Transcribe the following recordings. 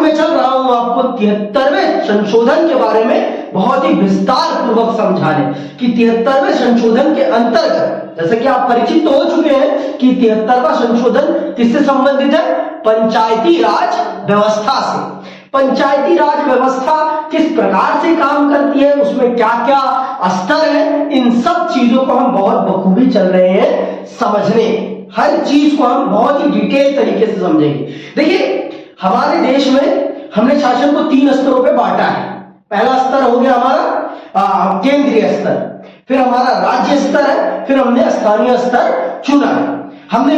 मैं चल रहा हूं आपको 73वें संशोधन के बारे में बहुत ही विस्तार पूर्वक समझाने कि 73वें संशोधन के अंतर्गत, जैसे कि आप परिचित हो चुके हैं कि 73वां संशोधन किससे संबंधित है? पंचायती राज व्यवस्था से। पंचायती राज व्यवस्था किस प्रकार से काम करती है, उसमें क्या क्या स्तर है, इन सब चीजों को हम बहुत बखूबी चल रहे हैं समझने। हर चीज को हम बहुत ही डिटेल तरीके से समझेंगे। देखिए, हमारे देश में हमने शासन को 3 स्तरों पे बांटा है। पहला स्तर हो गया हमारा केंद्रीय स्तर, फिर हमारा राज्य स्तर है, फिर हमने स्थानीय स्तर चुना है। हमने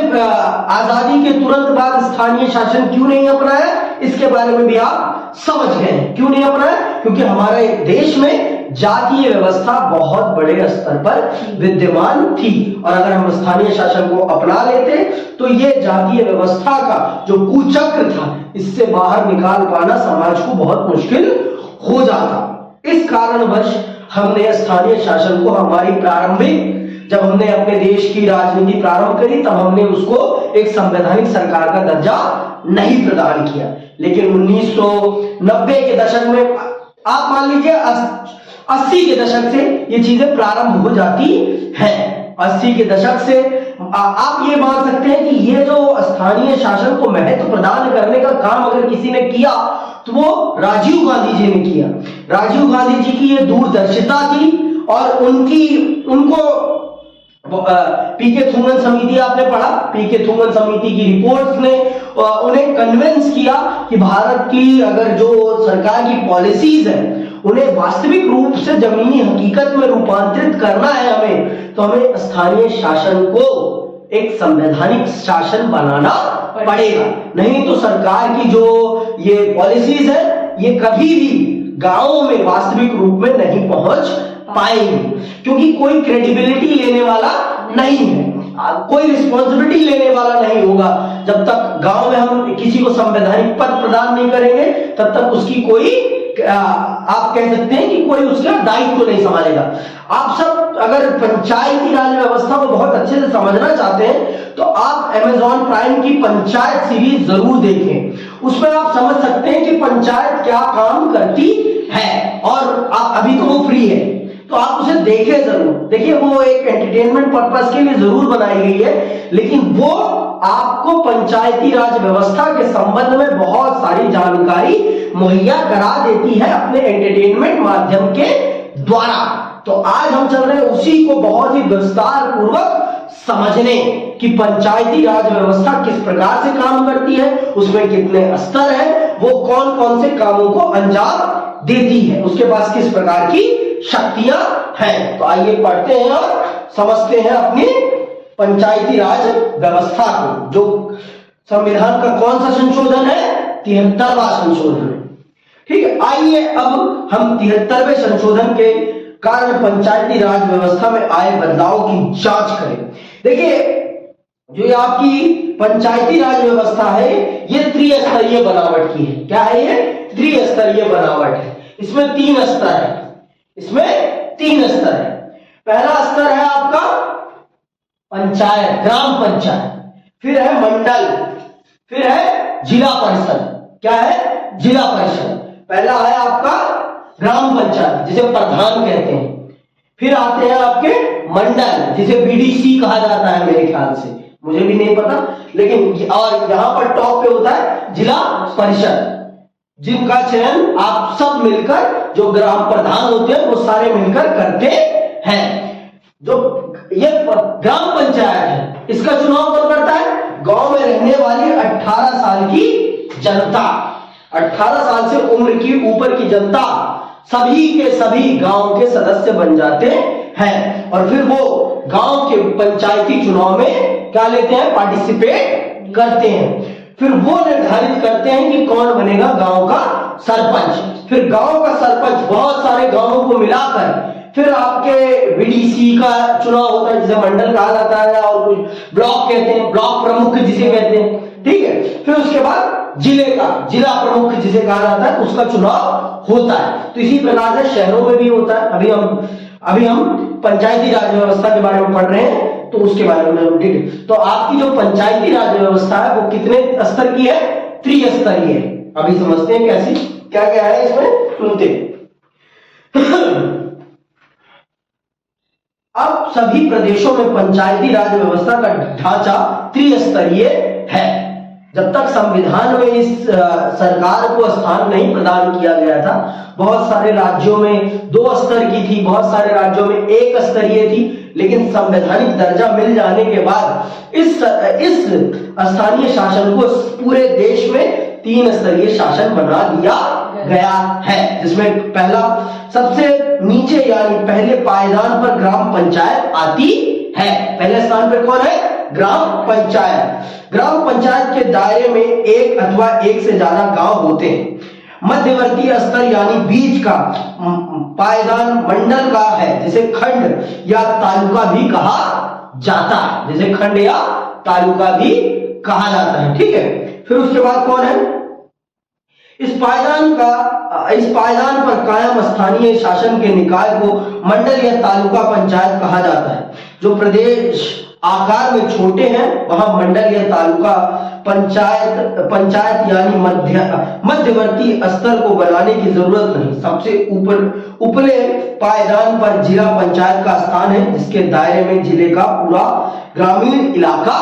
आजादी के तुरंत बाद स्थानीय शासन क्यों नहीं अपनाया, इसके बारे में भी आप समझ गए। क्यों नहीं अपनाया? क्योंकि हमारे देश में जातीय व्यवस्था बहुत बड़े स्तर पर विद्यमान थी, और अगर हम स्थानीय शासन को अपना लेते तो ये जातीय व्यवस्था का जो कुचक्र था, इससे बाहर निकाल पाना समाज को बहुत मुश्किल हो जाता। इस कारणवश हमने स्थानीय शासन को हमारी प्रारंभिक, जब हमने अपने देश की राजनीति प्रारंभ करी, तब हमने उसको एक संवैधानिक सरकार का दर्जा नहीं प्रदान किया। लेकिन 1990 के दशक में, आप मान लीजिए 80 के दशक से ये चीजें प्रारंभ हो जाती हैं। 80 के दशक से आप ये मान सकते हैं कि ये जो स्थानीय शासन को महत्व प्रदान करने का काम अगर किसी ने किया तो वो राजीव गांधी जी ने किया। राजीव गांधी जी की ये दूरदर्शिता थी, और उनको पीके थुंगन समिति, आपने पढ़ा, पीके थुंगन समिति की रिपोर्ट्स ने उन्हें कन्विंस किया कि भारत की अगर जो सरकार की पॉलिसीज है उन्हें वास्तविक रूप से जमीनी हकीकत में रूपांतरित करना है हमें, तो हमें स्थानीय शासन को एक संवैधानिक शासन बनाना पड़ेगा। नहीं तो सरकार की जो ये पॉलिसीज है ये कभी भी गांवों में वास्तविक रूप में नहीं पहुंच पाएंगे, क्योंकि कोई क्रेडिबिलिटी लेने वाला नहीं है, कोई रिस्पॉन्सिबिलिटी लेने वाला नहीं होगा। जब तक गांव में हम किसी को संवैधानिक पद प्रदान नहीं करेंगे, तब तक उसकी कोई, आप कह सकते हैं कि कोई उसका दायित्व नहीं संभालेगा। आप सब अगर पंचायती राज व्यवस्था को बहुत अच्छे से समझना चाहते हैं तो आप Amazon प्राइम की पंचायत सीरीज जरूर देखें। उसमें आप समझ सकते हैं कि पंचायत क्या काम करती है, और आप अभी तो वो फ्री है तो आप उसे देखें जरूर। देखिए, वो एक एंटरटेनमेंट पर्पस के लिए जरूर बनाई गई है, लेकिन वो आपको पंचायती राज व्यवस्था के संबंध में बहुत सारी जानकारी मुहैया करा देती है अपने एंटरटेनमेंट माध्यम के द्वारा। तो आज हम चल रहे हैं उसी को बहुत ही विस्तार पूर्वक समझने कि पंचायती राज व्यवस्था किस प्रकार से काम करती है, उसमें कितने स्तर है, वो कौन कौन से कामों को अंजाम देती है, उसके पास किस प्रकार की शक्तियां हैं। तो आइए पढ़ते हैं और समझते हैं अपनी पंचायती राज व्यवस्था को, जो संविधान का कौन सा संशोधन है? 73वां संशोधन। ठीक है, आइए अब हम 73वें संशोधन के कारण पंचायती राज व्यवस्था में आए बदलाव की जांच करें। देखिए, जो ये आपकी पंचायती राज व्यवस्था है ये त्रिस्तरीय बनावट की है। क्या है ये? त्रिस्तरीय बनावट है। इसमें 3 स्तर है। इसमें 3 स्तर है। पहला स्तर है आपका पंचायत, ग्राम पंचायत, फिर है मंडल, फिर है जिला परिषद। क्या है? जिला परिषद। पहला है आपका ग्राम पंचायत, जिसे प्रधान कहते हैं। फिर आते हैं आपके मंडल, जिसे बीडीसी कहा जाता है मेरे ख्याल से, मुझे भी नहीं पता, लेकिन और यहां पर टॉप पे होता है जिला परिषद, जिनका चयन आप सब मिलकर, जो ग्राम प्रधान होते हैं वो सारे मिलकर करते हैं। जो ये ग्राम पंचायत है, इसका चुनाव कौन करता है? गांव में रहने वाली 18 साल की जनता। 18 साल से उम्र की ऊपर की जनता सभी के सभी गांव के सदस्य बन जाते हैं, और फिर वो गांव के पंचायती चुनाव में क्या लेते हैं? पार्टिसिपेट करते हैं। फिर वो निर्धारित करते हैं कि कौन बनेगा गांव का सरपंच। फिर गांव का सरपंच बहुत सारे गांवों को मिलाकर, फिर आपके बीडीसी का चुनाव होता है, जिसे मंडल कहा जाता है, और कुछ ब्लॉक कहते हैं, ब्लॉक प्रमुख जिसे कहते हैं। ठीक है, फिर उसके बाद जिले का जिला प्रमुख जिसे कहा जाता है, उसका चुनाव होता है। तो इसी प्रकार से शहरों में भी होता है। अभी हम पंचायती राज व्यवस्था के बारे में पढ़ रहे हैं, तो उसके बारे में हम ठीक है। तो आपकी जो पंचायती राज व्यवस्था है वो कितने स्तर की है? त्रिस्तरीय है। अभी समझते हैं कैसी, क्या क्या है इसमें, सुनते। अब सभी प्रदेशों में पंचायती राज व्यवस्था का ढांचा त्रिस्तरीय है। जब तक संविधान में इस सरकार को स्थान नहीं प्रदान किया गया था, बहुत सारे राज्यों में 2 स्तर की थी, बहुत सारे राज्यों में 1 स्तरीय थी, लेकिन संवैधानिक दर्जा मिल जाने के बाद इस स्थानीय शासन को पूरे देश में 3 स्तरीय शासन बना दिया गया है, जिसमें पहला सबसे नीचे यानी पहले पायदान पर ग्राम पंचायत आती है। पहले स्थान पर कौन है? ग्राम पंचायत। ग्राम पंचायत के दायरे में 1 अथवा 1 से ज्यादा गांव होते हैं। मध्यवर्ती स्तर यानी बीच का पायदान मंडल का है, जिसे खंड या तालुका भी कहा जाता है, जिसे खंड या तालुका भी कहा जाता है। ठीक है, फिर उसके बाद कौन है? इस पायदान पर कायम स्थानीय शासन के निकाय को मंडल या तालुका पंचायत कहा जाता है। जो प्रदेश आकार में छोटे हैं वहां मंडल या तालुका पंचायत यानी मध्यवर्ती स्तर को बनाने की जरूरत नहीं। सबसे ऊपरे पायदान पर जिला पंचायत का स्थान है, जिसके दायरे में जिले का पूरा ग्रामीण इलाका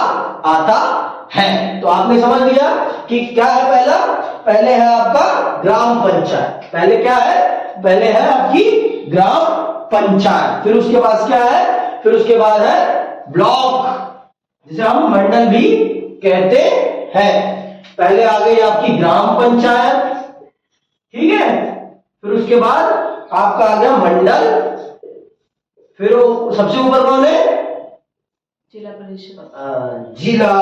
आता है। तो आपने समझ लिया कि क्या है पहला? पहले है आपका ग्राम पंचायत। पहले क्या है? पहले है आपकी ग्राम पंचायत। फिर उसके बाद क्या है? फिर उसके बाद है ब्लॉक, जिसे हम मंडल भी कहते हैं। पहले आ गई आपकी ग्राम पंचायत, ठीक है, फिर उसके बाद आपका आ गया मंडल, फिर सबसे ऊपर कौन है? जिला परिषद। जिला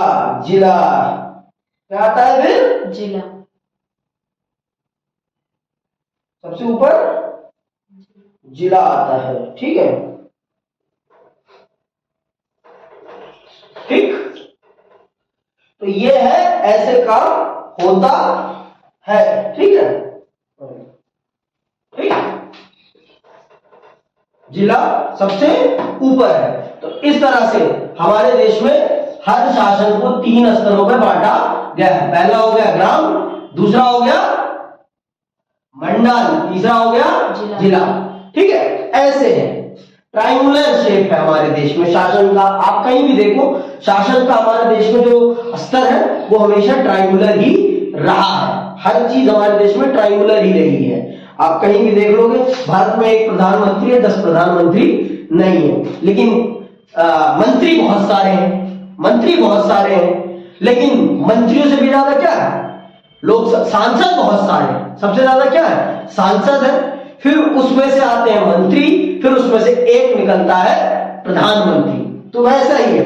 क्या आता है? फिर जिला सबसे ऊपर जिला आता है। ठीक है, ठीक। तो ये है, ऐसे काम होता है। ठीक है, ठीक। जिला सबसे ऊपर है। तो इस तरह से हमारे देश में हर शासन को 3 स्तरों में बांटा गया है। पहला हो गया ग्राम, दूसरा हो गया मंडल, तीसरा हो गया जिला। ठीक है, ऐसे है, ट्रायंगुलर शेप है हमारे देश में शासन का। आप कहीं भी देखो, शासन का हमारे देश में जो स्तर है वो हमेशा ट्रायंगुलर ही रहा है। हर चीज हमारे देश में ट्रायंगुलर ही रही है। आप कहीं भी देख लोगे, भारत में 1 प्रधानमंत्री है, 10 प्रधानमंत्री नहीं है, लेकिन मंत्री बहुत सारे हैं, मंत्री बहुत सारे हैं, लेकिन मंत्रियों से भी ज्यादा क्या है? लोग सांसद बहुत सारे हैं, सबसे ज्यादा क्या है? सांसद है। फिर उसमें से आते हैं मंत्री, फिर उसमें से एक निकलता है प्रधानमंत्री। तो वैसा ही है,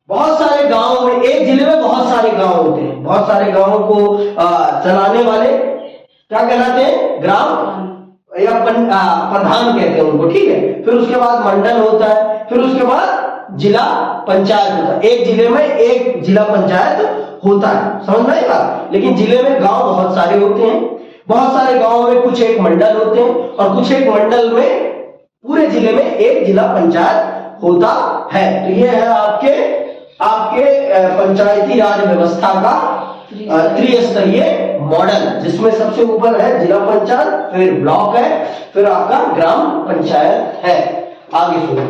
बहुत सारे गांवों में, एक जिले में बहुत सारे गांव होते हैं, बहुत सारे गांवों को चलाने वाले क्या कहलाते हैं? ग्राम या प्रधान कहते हैं उनको। ठीक है, फिर उसके बाद मंडल होता है, फिर उसके बाद जिला पंचायत होता है। एक जिले में एक जिला पंचायत होता है, समझ में आई बात? लेकिन जिले में गांव बहुत सारे होते हैं, बहुत सारे गांवों में कुछ एक मंडल होते हैं, और कुछ एक मंडल में पूरे जिले में एक जिला पंचायत होता है। तो ये है आपके पंचायती राज व्यवस्था का त्रिस्तरीय मॉडल, जिसमें सबसे ऊपर है जिला पंचायत, फिर ब्लॉक है, फिर आपका ग्राम पंचायत है। आगे सुनो,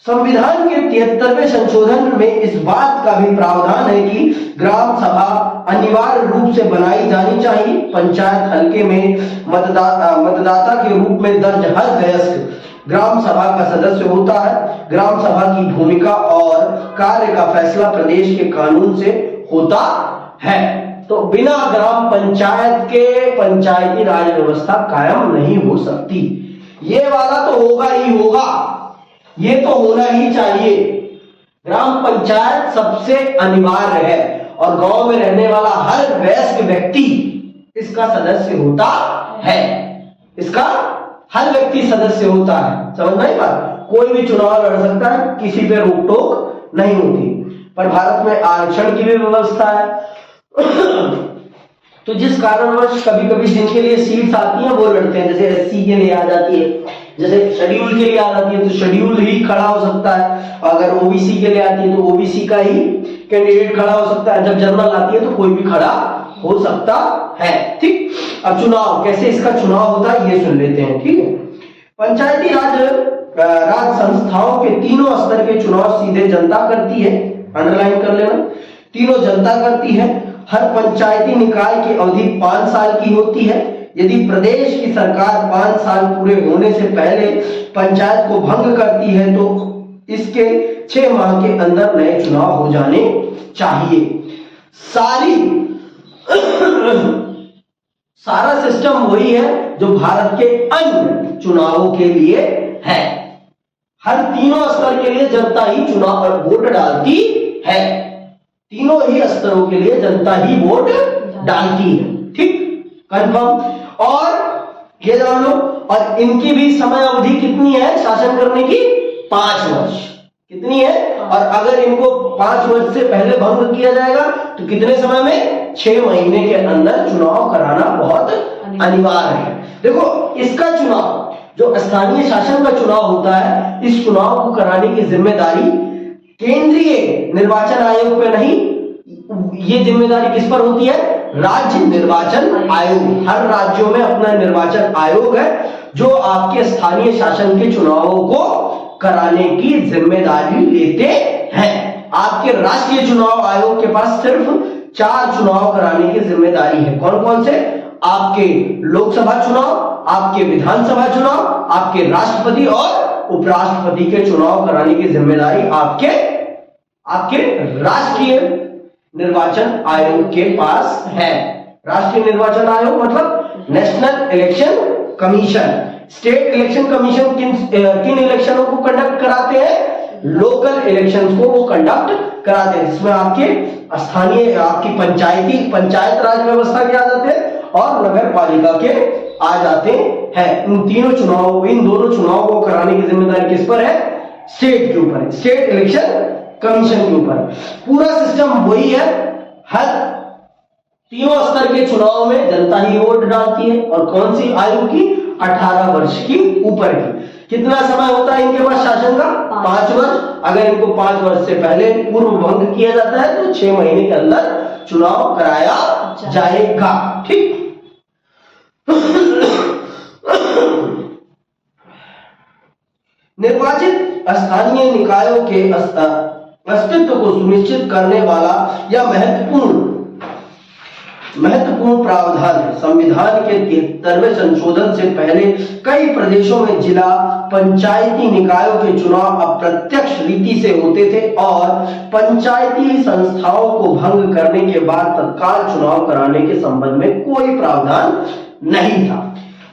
संविधान के 73वें संशोधन में इस बात का भी प्रावधान है कि ग्राम सभा अनिवार्य रूप से बनाई जानी चाहिए। पंचायत हलके में मतदाता के रूप में दर्ज हर वयस्क ग्राम सभा का सदस्य होता है। ग्राम सभा की भूमिका और कार्य का फैसला प्रदेश के कानून से होता है। तो बिना ग्राम पंचायत के पंचायती राज व्यवस्था कायम नहीं हो सकती। ये वाला तो होगा ही होगा, ये तो होना ही चाहिए। ग्राम पंचायत सबसे अनिवार्य है, और गांव में रहने वाला हर वयस्क व्यक्ति इसका सदस्य होता है। इसका हर व्यक्ति सदस्य होता है, समझ में आई बात? कोई भी चुनाव लड़ सकता है, किसी पे रोक टोक नहीं होती। पर भारत में आरक्षण की भी व्यवस्था है। तो जिस कारणवश कभी कभी जिनके लिए सीट्स आती हैं वो लड़ते हैं, जैसे एससी के लिए आ जाती है, जैसे शेड्यूल के लिए आ जाती है तो शेड्यूल ही खड़ा हो सकता है, अगर ओबीसी के लिए आती है तो ओबीसी का ही कैंडिडेट खड़ा हो सकता है, जब जनरल आती है तो कोई भी खड़ा हो सकता है। ठीक, अब चुनाव कैसे इसका चुनाव होता है ये सुन लेते हैं। ठीक है, पंचायती राज संस्थाओं के तीनों स्तर के चुनाव सीधे जनता करती है, अंडरलाइन कर लेना, तीनों जनता करती है। हर पंचायती निकाय की अवधि 5 साल की होती है। यदि प्रदेश की सरकार 5 साल पूरे होने से पहले पंचायत को भंग करती है तो इसके 6 माह के अंदर नए चुनाव हो जाने चाहिए। सारा सिस्टम वही है जो भारत के अन्य चुनावों के लिए है। हर तीनों स्तर के लिए जनता ही चुनाव पर वोट डालती है, तीनों ही स्तरों के लिए जनता ही वोट डालती है। ठीक, कंफर्म। और ये जान लो, और इनकी भी समय अवधि कितनी है शासन करने की? 5 वर्ष। कितनी है? और अगर इनको 5 वर्ष से पहले भंग किया जाएगा तो कितने समय में? 6 महीने के अंदर चुनाव कराना बहुत अनिवार्य है। देखो, इसका चुनाव जो स्थानीय शासन का चुनाव होता है, इस चुनाव को कराने की जिम्मेदारी केंद्रीय निर्वाचन आयोग पे नहीं, ये जिम्मेदारी किस पर होती है? राज्य निर्वाचन आयोग। हर राज्यों में अपना निर्वाचन आयोग है जो आपके स्थानीय शासन के चुनावों को कराने की जिम्मेदारी लेते हैं। आपके राष्ट्रीय चुनाव आयोग के पास सिर्फ 4 चुनाव कराने की जिम्मेदारी है। कौन कौन से? आपके लोकसभा चुनाव, आपके विधानसभा चुनाव, आपके राष्ट्रपति और उपराष्ट्रपति के चुनाव कराने की जिम्मेदारी आपके राष्ट्रीय निर्वाचन आयोग के पास है। राष्ट्रीय निर्वाचन आयोग मतलब national election commission. State election commission किन इलेक्शनों को कंडक्ट कराते हैं? लोकल इलेक्शंस को वो कंडक्ट कराते हैं, जिसमें आपके स्थानीय, आपकी पंचायत राज व्यवस्था के आ जाते हैं और नगर पालिका के आ जाते हैं। इन दोनों चुनावों को कराने की जिम्मेदारी किस पर है? स्टेट के ऊपर है, स्टेट इलेक्शन कमीशन के ऊपर। पूरा सिस्टम वही है। हर तीनों स्तर के चुनाव में जनता ही वोट डालती है। और कौन सी आयु की? 18 वर्ष की ऊपर की। कितना समय होता है इनके पास शासन का? 5 वर्ष। अगर इनको 5 वर्ष से पहले पूर्व भंग किया जाता है तो 6 महीने के अंदर चुनाव कराया जाएगा। ठीक, निर्वाचित स्थानीय निकायों के अस्तित्व को सुनिश्चित करने वाला यह महत्वपूर्ण प्रावधान है। संविधान के 73वें संशोधन से पहले कई प्रदेशों में जिला पंचायती निकायों के चुनाव अप्रत्यक्ष रीति से होते थे और पंचायती संस्थाओं को भंग करने के बाद तत्काल चुनाव कराने के संबंध में कोई प्रावधान नहीं था।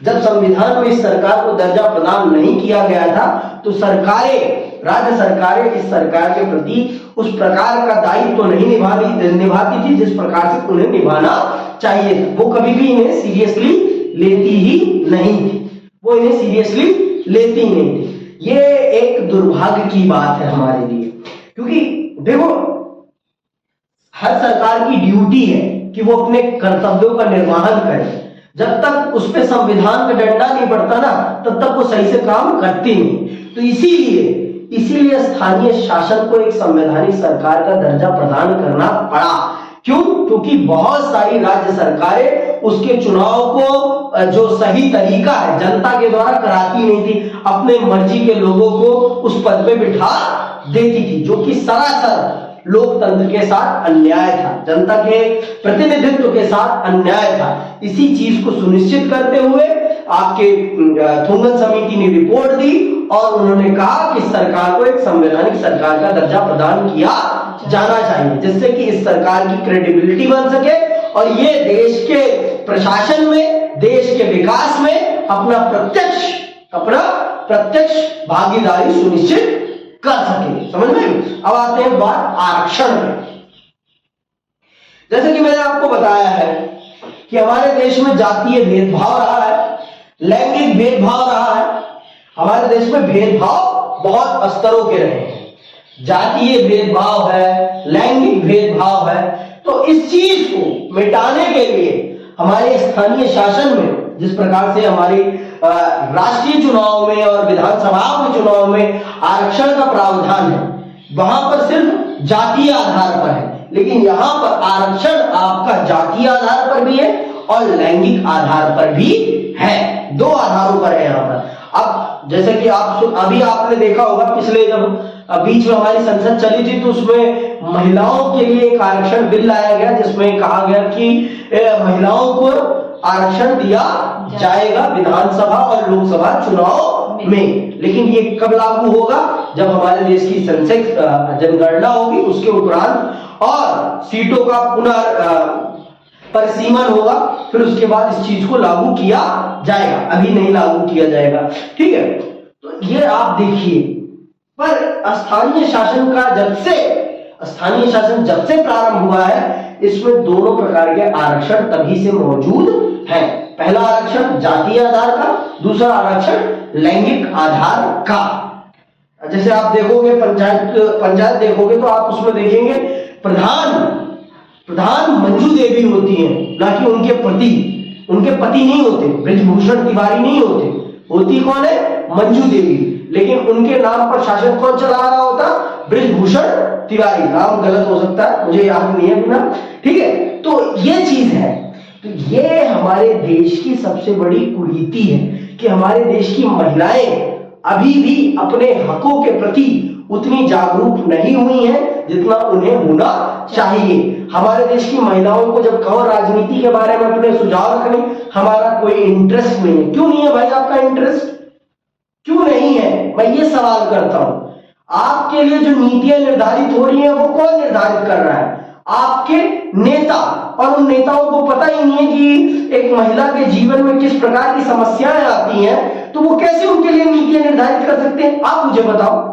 जब संविधान में इस सरकार को दर्जा प्रदान नहीं किया गया था तो राज्य सरकारें इस सरकार के प्रति उस प्रकार का दायित्व तो नहीं निभाती थी जिस प्रकार से उन्हें निभाना चाहिए था। वो कभी भी इन्हें सीरियसली लेती ही नहीं थी, वो इन्हें सीरियसली लेती ही नहीं थी। ये एक दुर्भाग्य की बात है हमारे लिए, क्योंकि देखो, हर सरकार की ड्यूटी है कि वो अपने कर्तव्यों का निर्वहन करे। जब तक उस पे संविधान का डंडा नहीं पड़ता ना, तब तक वो सही से काम करती नहीं। तो इसीलिए स्थानीय शासन को एक संवैधानिक सरकार का दर्जा प्रदान करना पड़ा। क्यों? क्योंकि बहुत सारी राज्य सरकारें उसके चुनाव को जो सही तरीका है जनता के द्वारा कराती नहीं थी, अपने मर्जी के लोगों को उस पद पे बिठा देती थी, जो कि सरासर लोकतंत्र के साथ अन्याय था, जनता के प्रतिनिधित्व के साथ अन्याय था। इसी चीज को सुनिश्चित करते हुए आपके थुंगन समिति ने रिपोर्ट दी और उन्होंने कहा कि सरकार को एक संवैधानिक सरकार का दर्जा प्रदान किया जाना चाहिए, जिससे कि इस सरकार की क्रेडिबिलिटी बन सके और ये देश के प्रशासन में, देश के विकास में अपना प्रत्यक्ष भागीदारी सुनिश्चित कर सके। समझ में? अब आते हैं बात आरक्षण में। जैसे कि मैंने आपको बताया है कि हमारे देश में जातीय भेदभाव रहा है, लैंगिक भेदभाव रहा है। हमारे देश में भेदभाव बहुत स्तरों के रहे हैं, जातीय भेदभाव है, लैंगिक भेदभाव है। तो इस चीज को मिटाने के लिए हमारे स्थानीय शासन में, जिस प्रकार से हमारी राष्ट्रीय चुनाव में और विधानसभा के चुनाव में आरक्षण का प्रावधान है, वहां पर सिर्फ जातीय आधार पर है। लेकिन यहाँ पर आरक्षण आपका जातीय आधार पर भी है और लैंगिक आधार पर भी है, दो आधारों पर है यहाँ पर। अब जैसे कि अभी आपने देखा होगा, पिछले जब बीच में हमारी संसद चली थी तो उसमें महिलाओं के लिए एक आरक्षण बिल लाया गया जिसमें कहा गया कि महिलाओं को आरक्षण दिया जाएगा विधानसभा और लोकसभा चुनाव में। लेकिन ये कब लागू होगा? जब हमारे देश की जनगणना होगी, उसके उपरांत और सीटों का परिसीमन होगा, फिर उसके बाद इस चीज को लागू किया जाएगा, अभी नहीं लागू किया जाएगा। ठीक है, तो ये आप देखिए, पर स्थानीय शासन जब से प्रारंभ हुआ है, इसमें दोनों प्रकार के आरक्षण तभी से मौजूद हैं। पहला आरक्षण जातीय आधार का, दूसरा आरक्षण लैंगिक आधार का। जैसे आप देखोगे पंचायत देखोगे तो आप उसमें देखेंगे प्रधान मंजू देवी होती हैं, ना कि उनके पति नहीं होते, बृजभूषण तिवारी नहीं होती कौन है? मंजू देवी। लेकिन उनके नाम पर शासन कौन चला रहा होता? बृजभूषण तिवारी। नाम गलत हो सकता है, मुझे याद नहीं है बिना। ठीक है, तो ये चीज है। तो ये हमारे देश की सबसे बड़ी कुरीति है कि हमारे देश की महिलाएं अभी भी अपने हकों के प्रति उतनी जागरूक नहीं हुई हैं जितना उन्हें होना चाहिए। हमारे देश की महिलाओं को जब कहो राजनीति के बारे में अपने सुझाव रखने, हमारा कोई इंटरेस्ट नहीं है। क्यों नहीं है भाई आपका इंटरेस्ट? क्यों नहीं है? मैं ये सवाल करता हूं। आपके लिए जो नीतियां निर्धारित हो रही हैं वो कौन निर्धारित कर रहा है? आपके नेता। और उन नेताओं को पता ही नहीं है कि एक महिला के जीवन में किस प्रकार की समस्याएं आती हैं, तो वो कैसे उनके लिए नीतियां निर्धारित कर सकते हैं? आप मुझे बताओ।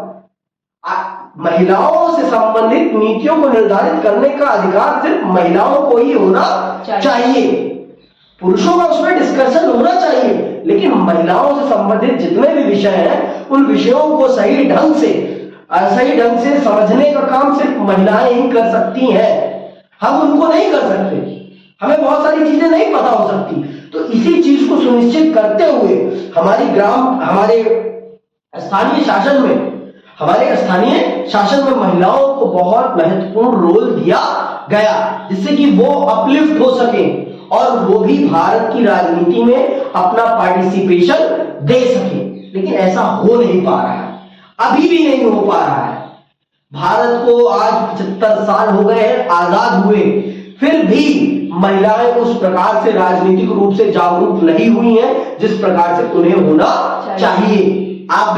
महिलाओं से संबंधित नीतियों को निर्धारित करने का अधिकार सिर्फ महिलाओं को ही होना चाहिए। पुरुषों का उसमें डिस्कशन होना चाहिए, लेकिन महिलाओं से संबंधित जितने भी विषय हैं उन विषयों को सही ढंग से समझने का काम सिर्फ महिलाएं ही कर सकती हैं। हम उनको नहीं कर सकते, हमें बहुत सारी चीजें नहीं पता हो सकती। तो इसी चीज को सुनिश्चित करते हुए हमारे स्थानीय शासन में महिलाओं को बहुत महत्वपूर्ण रोल दिया गया, जिससे कि वो अपलिफ्ट हो सके और वो भी भारत की राजनीति में अपना पार्टिसिपेशन दे सके। लेकिन ऐसा हो नहीं पा रहा है, अभी भी नहीं हो पा रहा है। भारत को आज 75 साल हो गए हैं आजाद हुए, फिर भी महिलाएं उस प्रकार से राजनीतिक रूप से जागरूक नहीं हुई हैं जिस प्रकार से उन्हें होना चाहिए। आप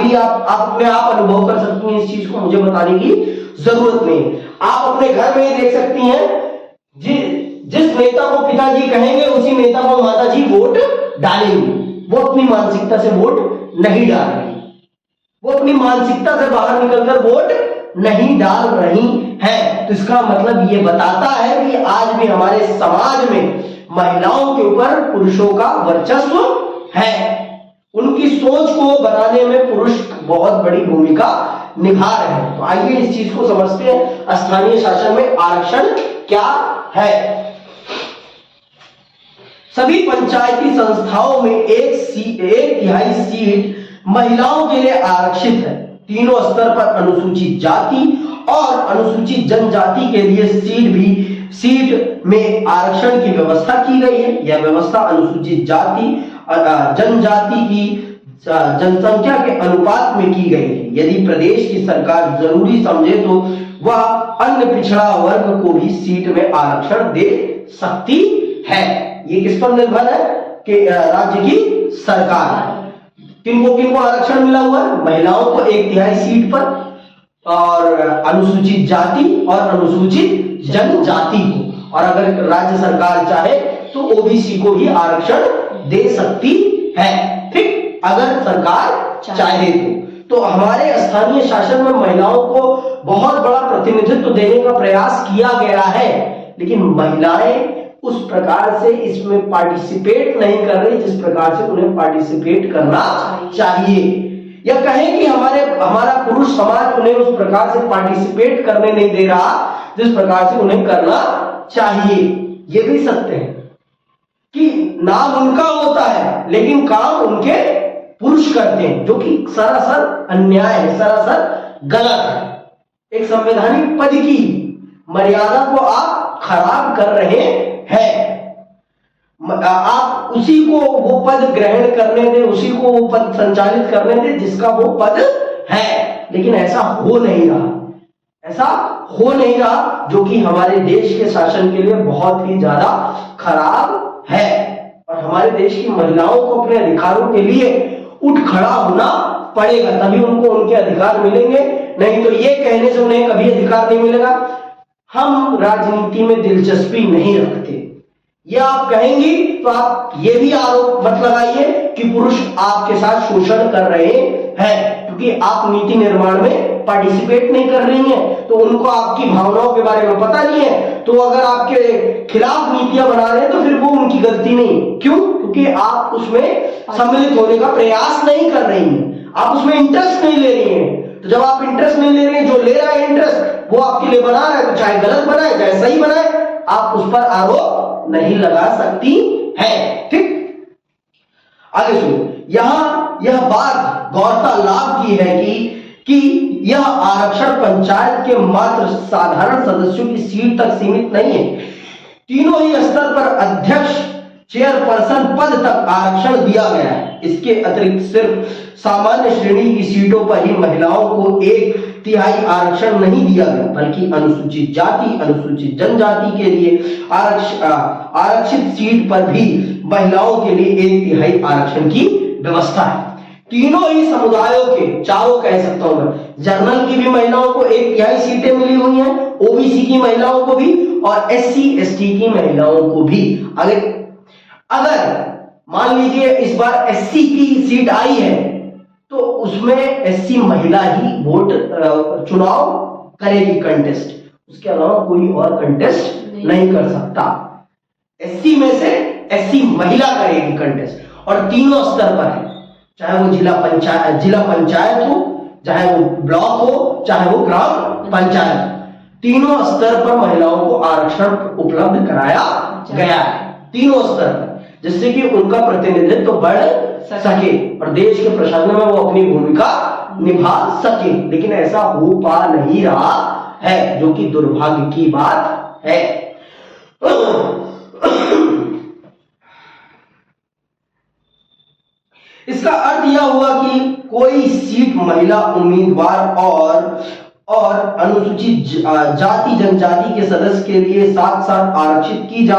अपने आप अनुभव कर सकती हैं इस चीज को, मुझे बताने की जरूरत नहीं। आप अपने घर में ही देख सकती हैं, जिस नेता को पिताजी कहेंगे उसी नेता को माताजी वोट डालेंगी। वो अपनी मानसिकता से वोट नहीं डाल रही, वो अपनी मानसिकता से बाहर निकलकर वोट नहीं डाल रही है। तो इसका मतलब ये बताता है कि आज भी हमारे समाज में महिलाओं के ऊपर पुरुषों का वर्चस्व है। उनकी सोच को बनाने में पुरुष बहुत बड़ी भूमिका निभा रहे हैं। तो आइए इस चीज को समझते हैं, स्थानीय शासन में आरक्षण क्या है। सभी पंचायती संस्थाओं में एक तिहाई सीट महिलाओं के लिए आरक्षित है। तीनों स्तर पर अनुसूचित जाति और अनुसूचित जनजाति के लिए सीट में आरक्षण की व्यवस्था की गई है। यह व्यवस्था अनुसूचित जाति जनजाति की जनसंख्या के अनुपात में की गई है। यदि प्रदेश की सरकार जरूरी समझे तो वह अन्य पिछड़ा वर्ग को भी सीट में आरक्षण दे सकती है। ये किस पर निर्भर है कि राज्य की सरकार। किनको आरक्षण मिला हुआ है? महिलाओं को 1/3 सीट पर, और अनुसूचित जाति और अनुसूचित जनजाति को। और अगर राज्य सरकार चाहे तो ओबीसी को भी आरक्षण दे सकती है, ठीक, अगर सरकार चाहे तो हमारे स्थानीय शासन में महिलाओं को बहुत बड़ा प्रतिनिधित्व देने का प्रयास किया गया है, लेकिन महिलाएं उस प्रकार से इसमें पार्टिसिपेट नहीं कर रही जिस प्रकार से उन्हें पार्टिसिपेट करना चाहिए। या कहें कि हमारा पुरुष समाज उन्हें उस प्रकार से पार्टिसिपेट करने नहीं दे रहा जिस प्रकार से उन्हें करना चाहिए। ये भी सत्य है कि नाम उनका होता है लेकिन काम उनके पुरुष करते हैं, जो कि सरासर अन्याय है, सरासर गलत है। एक संवैधानिक पद की मर्यादा को आप खराब कर रहे हैं। आप उसी को वो पद ग्रहण करने दे, उसी को वो पद संचालित करने दे जिसका वो पद है, लेकिन ऐसा हो नहीं रहा, ऐसा हो नहीं रहा, जो कि हमारे देश के शासन के लिए बहुत ही ज्यादा खराब है। और हमारे देश की महिलाओं को अपने अधिकारों के लिए उठ खड़ा होना पड़ेगा, तभी उनको उनके अधिकार मिलेंगे, नहीं तो ये कहने से उन्हें कभी अधिकार नहीं मिलेगा हम राजनीति में दिलचस्पी नहीं रखते। ये आप कहेंगी तो आप ये भी आरोप मत लगाइए कि पुरुष आपके साथ शोषण कर रहे हैं, क्योंकि आप नीति निर्माण में पार्टिसिपेट नहीं कर रही हैं, तो उनको आपकी भावनाओं के बारे में पता नहीं है। तो अगर आपके खिलाफ नीतियां बना रहे हैं तो फिर वो उनकी गलती नहीं। क्यों? क्योंकि आप उसमें सम्मिलित होने का प्रयास नहीं कर रही हैं, आप उसमें इंटरेस्ट नहीं ले रही हैं। तो जब आप इंटरेस्ट नहीं ले रही हैं, जो ले रहा है इंटरेस्ट वो आपके लिए बना रहा है, तो चाहे गलत बनाए चाहे सही बनाए, आप उस पर आरोप नहीं लगा सकती है। ठीक, आगे सुनो। यहां यह बात गौरतलब की है कि यह आरक्षण पंचायत के मात्र साधारण सदस्यों की सीट तक सीमित नहीं है, तीनों ही स्तर पर अध्यक्ष, चेयरपर्सन पद तक आरक्षण दिया गया है। इसके अतिरिक्त सिर्फ सामान्य श्रेणी की सीटों पर ही महिलाओं को 1/3 आरक्षण नहीं दिया गया, बल्कि अनुसूचित जाति, अनुसूचित जनजाति के लिए आरक्षित सीट पर भी महिलाओं के लिए 1/3 आरक्षण की व्यवस्था है। तीनों ही समुदायों के, चारों कह सकता हूं मैं, जनरल की भी महिलाओं को 1/3 सीटें मिली हुई हैं, ओबीसी की महिलाओं को भी और SC ST की महिलाओं को भी। अगर मान लीजिए इस बार SC की सीट आई है तो उसमें SC महिला ही वोट चुनाव करेगी, कंटेस्ट, उसके अलावा कोई और कंटेस्ट नहीं कर सकता। SC में से SC महिला करेगी कंटेस्ट, और तीनों स्तर पर है, चाहे वो जिला पंचायत हो, चाहे वो ब्लॉक हो, चाहे वो ग्राम पंचायत, तीनों स्तर पर महिलाओं को आरक्षण उपलब्ध कराया गया है, तीनों स्तर पर, जिससे कि उनका प्रतिनिधित्व बढ़ सके और देश के प्रशासन में वो अपनी भूमिका निभा सके। लेकिन ऐसा हो पा नहीं रहा है, जो कि दुर्भाग्य की बात है। इसका अर्थ यह हुआ कि कोई सीट महिला उम्मीदवार और अनुसूचित जाति जनजाति के सदस्य के लिए साथ साथ आरक्षित की जा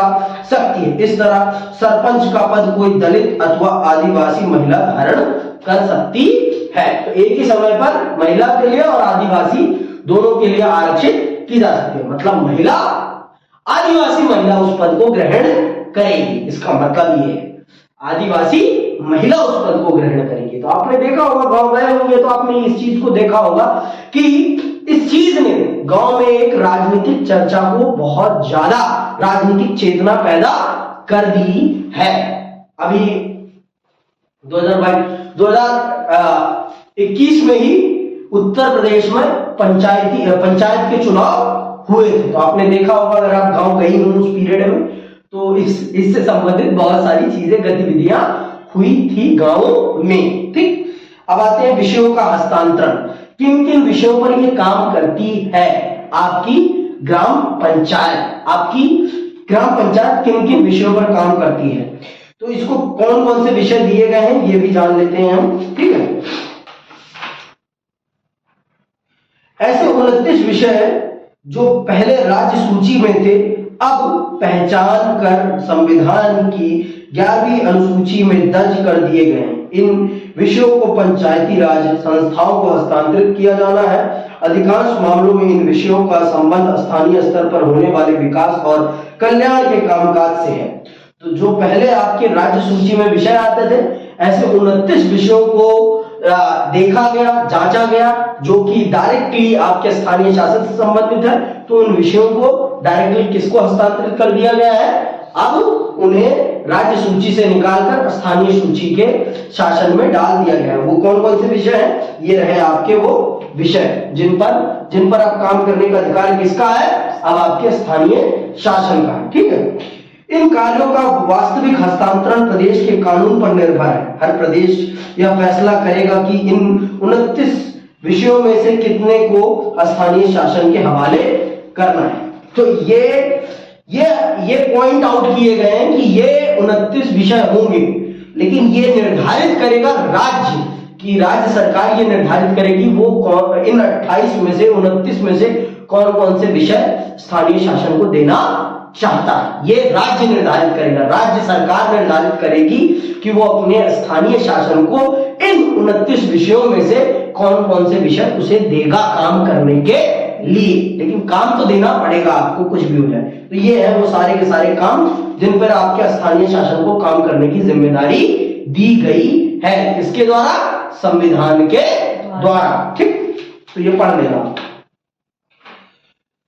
सकती है। इस तरह सरपंच का पद कोई दलित अथवा आदिवासी महिला धारण कर सकती है। तो एक ही समय पर महिला के लिए और आदिवासी दोनों के लिए आरक्षित की जा सकती है, मतलब महिला, आदिवासी महिला उस पद को ग्रहण करेगी। इसका मतलब ये है आदिवासी महिला उस पद को ग्रहण करेगी। तो आपने देखा होगा, गांव गए होंगे तो आपने इस चीज को देखा होगा कि इस चीज ने गांव में एक राजनीतिक चर्चा को बहुत ज्यादा, राजनीतिक चेतना पैदा कर दी है। अभी 2021 में ही उत्तर प्रदेश में पंचायत के चुनाव हुए थे। तो आपने देखा होगा, अगर आप गांव गई हो उस पीरियड में, तो इससे संबंधित बहुत सारी चीजें, गतिविधियां हुई थी गांव में। ठीक, अब आते हैं विषयों का हस्तांतरण। किन किन विषयों पर यह काम करती है आपकी ग्राम पंचायत? आपकी ग्राम पंचायत किन किन विषयों पर काम करती है, तो इसको कौन कौन से विषय दिए गए हैं ये भी जान लेते हैं हम। ठीक है, ऐसे 29 विषय जो पहले राज्य सूची में थे, अब पहचान कर संविधान की 11वीं अनुसूची में दर्ज कर दिए गए हैं। इन विषयों को पंचायती राज संस्थाओं को हस्तांतरित किया जाना है। अधिकांश मामलों में इन विषयों का संबंध स्थानीय स्तर पर होने वाले विकास और कल्याण के कामकाज से है। तो जो पहले आपके राज्य सूची में विषय आते थे, ऐसे 29 विषयों को देखा गया, जांचा गया, जो कि डायरेक्टली आपके स्थानीय शासन से संबंधित है। तो उन विषयों को डायरेक्टली किसको हस्तांतरित कर दिया गया है? अब उन्हें राज्य सूची से निकालकर स्थानीय सूची के शासन में डाल दिया गया है। वो कौन कौन से विषय हैं? ये रहे आपके वो विषय जिन पर अब काम करने का अधिकार किसका है? अब आपके स्थानीय शासन का है। ठीक है, इन कार्यों का वास्तविक हस्तांतरण प्रदेश के कानून पर निर्भर है। हर प्रदेश यह फैसला करेगा कि इन 29 विषयों में से कितने को स्थानीय शासन के हवाले करना है। तो ये पॉइंट आउट किए गए हैं कि ये 29 विषय होंगे, लेकिन ये निर्धारित करेगा राज्य, कि राज्य सरकार ये निर्धारित करेगी वो इन 28 में से 29 में से कौन कौन से विषय स्थानीय शासन को देना चाहता है। ये राज्य निर्धारित करेगा, राज्य सरकार निर्धारित करेगी कि वो अपने स्थानीय शासन को इन 29 विषयों में से कौन कौन से विषय उसे देगा काम करने के लिए। लेकिन काम तो देना पड़ेगा आपको, कुछ भी हो जाए। तो ये है वो सारे के सारे काम जिन पर आपके स्थानीय शासन को काम करने की जिम्मेदारी दी गई है। इसके द्वारा, संविधान के द्वारा। ठीक, तो ये पढ़ लेना।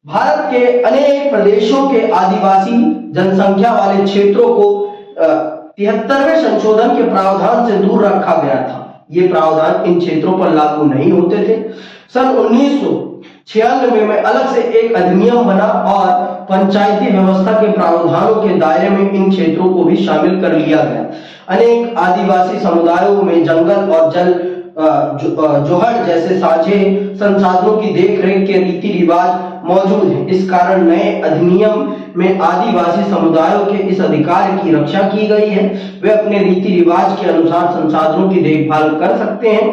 भारत के अनेक प्रदेशों के आदिवासी जनसंख्या वाले क्षेत्रों को 73वें संशोधन के प्रावधान से दूर रखा गया था। ये प्रावधान इन क्षेत्रों पर लागू नहीं होते थे। सन 1996 में अलग से एक अधिनियम बना और पंचायती व्यवस्था के प्रावधानों के दायरे में इन क्षेत्रों को भी शामिल कर लिया गया। अनेक आदिवासी समुदायों में जंगल और जल जोहर जैसे साझे संसाधनों की देखरेख के रीति रिवाज मौजूद हैं। इस कारण नए अधिनियम में आदिवासी समुदायों के इस अधिकार की रक्षा की गई है। वे अपने रीति रिवाज के अनुसार संसाधनों की देखभाल कर सकते हैं।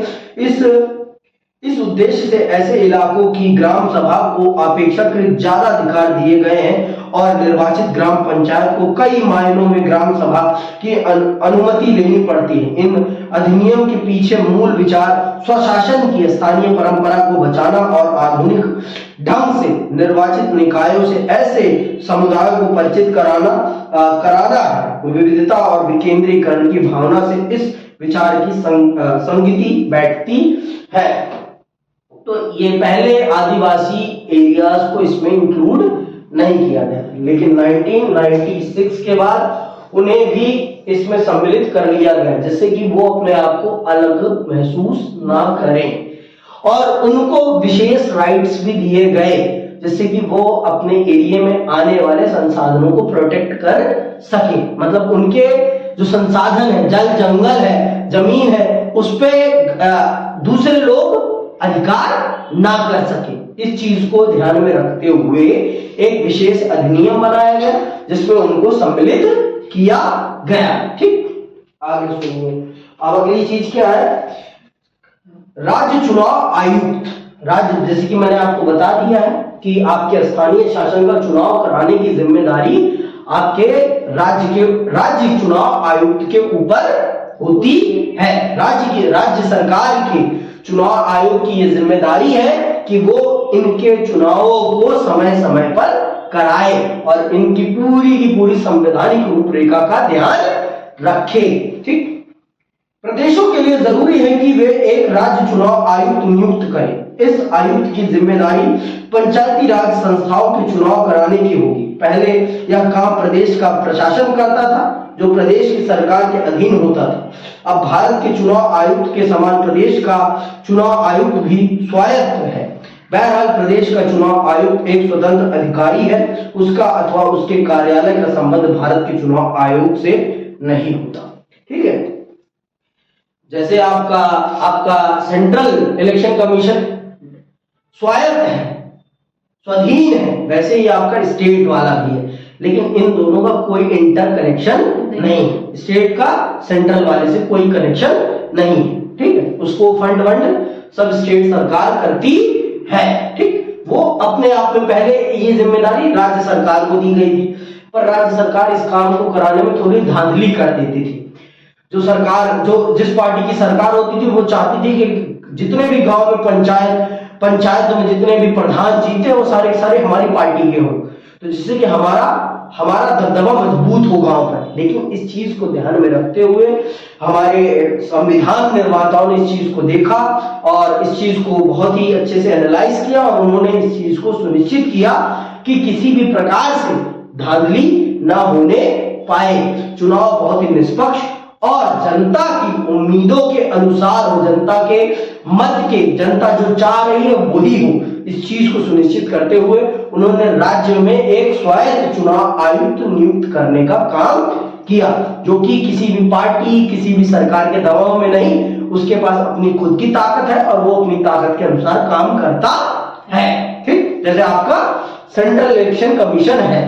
इस उद्देश्य से ऐसे इलाकों की ग्राम सभा को अपेक्षाकृत ज्यादा अधिकार दिए गए हैं और निर्वाचित ग्राम पंचायत को कई मायनों में ग्राम सभा की अनुमति लेनी पड़ती है। इन अधिनियम के पीछे मूल विचार स्वशासन की स्थानीय परंपरा को बचाना और आधुनिक ढंग से निर्वाचित निकायों से ऐसे समुदायों को परिचित कराना है। विविधता और विकेंद्रीकरण की भावना से इस विचार की संगति बैठती है। तो ये पहले आदिवासी एरियाज को इसमें इंक्लूड नहीं किया गया, लेकिन 1996 के बाद उन्हें भी इसमें सम्मिलित कर लिया गया, जिससे कि वो अपने आप को अलग महसूस ना करें और उनको विशेष राइट्स भी दिए गए, जिससे कि वो अपने एरिया में आने वाले संसाधनों को प्रोटेक्ट कर सके। मतलब उनके जो संसाधन है, जल जंगल है, जमीन है, उस पे दूसरे लोग अधिकार ना कर सके। इस चीज को ध्यान में रखते हुए एक विशेष अधिनियम बनाया गया जिसमें उनको सम्मिलित किया गया। ठीक, आगे सुनिए। अब अगली चीज क्या है? राज्य चुनाव आयुक्त। राज्य, जैसे कि मैंने आपको बता दिया है कि आपके स्थानीय शासन का चुनाव कराने की जिम्मेदारी आपके राज्य चुनाव आयुक्त के ऊपर होती है। राज्य सरकार के चुनाव आयोग की यह जिम्मेदारी है कि वो इनके चुनावों को समय समय पर कराए और इनकी पूरी संवैधानिक रूपरेखा का ध्यान रखे। ठीक, प्रदेशों के लिए जरूरी है कि वे एक राज्य चुनाव आयुक्त नियुक्त करें। इस आयुक्त की जिम्मेदारी पंचायती राज संस्थाओं के चुनाव कराने की होगी। पहले यह काम प्रदेश का प्रशासन करता था, जो प्रदेश की सरकार के अधीन होता था। अब भारत के चुनाव आयुक्त के समान प्रदेश का चुनाव आयुक्त भी स्वायत्त है। बहरहाल प्रदेश का चुनाव आयुक्त एक स्वतंत्र अधिकारी है। उसका अथवा उसके कार्यालय का संबंध भारत के चुनाव आयोग से नहीं होता। ठीक है, जैसे आपका सेंट्रल इलेक्शन कमीशन स्वायत्त है, स्वाधीन है, वैसे ही आपका स्टेट वाला भी है, लेकिन इन दोनों का कोई इंटर कनेक्शन नहीं। स्टेट का सेंट्रल वाले से कोई कनेक्शन नहीं। ठीक है, उसको फंड सब स्टेट सरकार करती है। ठीक, वो अपने आप में पहले ये जिम्मेदारी राज्य सरकार को दी गई थी, पर राज्य सरकार इस काम को कराने में थोड़ी धांधली कर देती थी। जिस पार्टी की सरकार होती थी वो चाहती थी कि जितने भी गांव में पंचायत में जितने भी प्रधान जीते वो सारे हमारी पार्टी के हो, तो जिससे कि हमारा दबदबा मजबूत हो गांव पर। लेकिन इस चीज को ध्यान में रखते हुए हमारे संविधान निर्माताओं ने इस चीज को देखा और इस चीज को बहुत ही अच्छे से एनालाइज किया और उन्होंने इस चीज को सुनिश्चित किया कि किसी भी प्रकार से धांधली ना होने पाए। चुनाव बहुत ही निष्पक्ष और जनता की उम्मीदों के अनुसार हो, जनता जो चाह रही है वही हो, इस चीज को सुनिश्चित करते हुए उन्होंने राज्य में एक स्वायत्त चुनाव आयुक्त नियुक्त करने का काम किया, जो कि किसी भी पार्टी, किसी भी सरकार के दबाव में नहीं, उसके पास अपनी खुद की ताकत है और वो अपनी ताकत के अनुसार काम करता है। ठीक, जैसे आपका सेंट्रल इलेक्शन कमीशन है,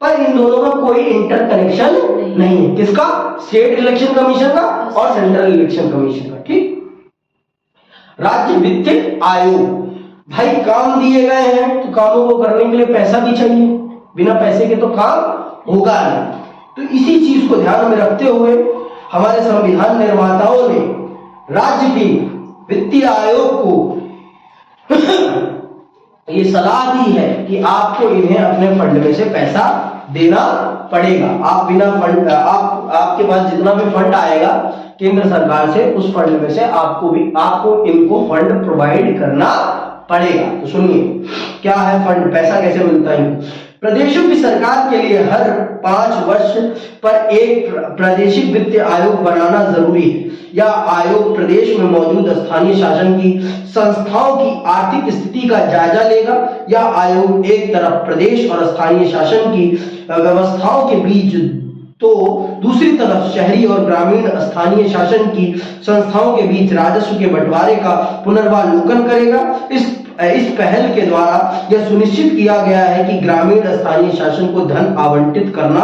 पर इन दोनों का कोई इंटर कनेक्शन नहीं है। किसका? स्टेट इलेक्शन कमीशन का और सेंट्रल इलेक्शन कमीशन का। ठीक। राज्य वित्त आयोग, भाई काम दिए गए हैं तो कामों को करने के लिए पैसा भी चाहिए, बिना पैसे के तो काम होगा नहीं। तो इसी चीज को ध्यान में रखते हुए हमारे संविधान निर्माताओं ने राज्य के वित्तीय आयोग को ये सलाह दी है कि आपको इन्हें अपने फंड में से पैसा देना पड़ेगा। आप बिना फंड, आपके पास जितना भी फंड आएगा केंद्र सरकार से, उस फंड में से आपको इनको फंड प्रोवाइड करना पड़ेगा। तो सुनिए क्या है फंड, पैसा कैसे मिलता है। प्रदेशों की सरकार के लिए हर 5 वर्ष पर एक प्रादेशिक वित्त आयोग बनाना जरूरी है। यह आयोग प्रदेश में मौजूद स्थानीय शासन की संस्थाओं की आर्थिक स्थिति का जायजा लेगा। यह आयोग एक तरफ प्रदेश और स्थानीय शासन की व्यवस्थाओं के बीच तो दूसरी तरफ शहरी और ग्रामीण स्थानीय शासन की संस्थाओं के बीच राजस्व के बंटवारे का पुनर्वालोकन करेगा। इस पहल के द्वारा यह सुनिश्चित किया गया है कि ग्रामीण स्थानीय शासन को धन आवंटित करना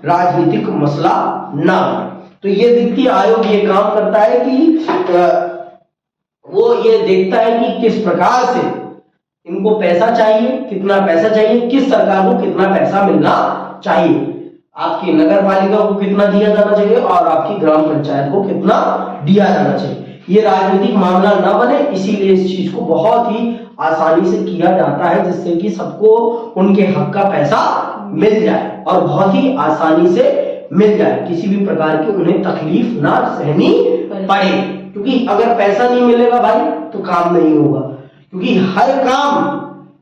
राजनीतिक मसला ना हो। तो ये वित्तीय आयोग ये काम करता है कि वो ये देखता है कि किस प्रकार से इनको पैसा चाहिए, कितना पैसा चाहिए, किस सरकार को कितना पैसा मिलना चाहिए, आपकी नगर पालिका को कितना दिया जाना चाहिए और आपकी ग्राम पंचायत को कितना दिया जाना चाहिए। ये राजनीतिक मामला ना बने, इसीलिए इस चीज को बहुत ही आसानी से किया जाता है, जिससे कि सबको उनके हक का पैसा मिल जाए और बहुत ही आसानी से मिल जाए, किसी भी प्रकार की उन्हें तकलीफ ना सहनी पड़े। क्योंकि अगर पैसा नहीं मिलेगा भाई तो काम नहीं होगा, क्योंकि हर काम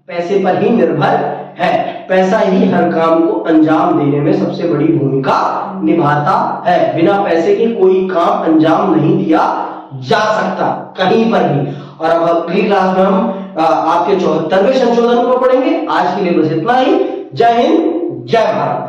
पैसे पर ही निर्भर है। पैसा ही हर काम को अंजाम देने में सबसे बड़ी भूमिका निभाता है। बिना पैसे के कोई काम अंजाम नहीं दिया जा सकता कहीं पर भी। और अब अगली क्लास में हम आपके 74वें संशोधन को पढ़ेंगे। आज के लिए बस इतना ही। जय हिंद, जय भारत।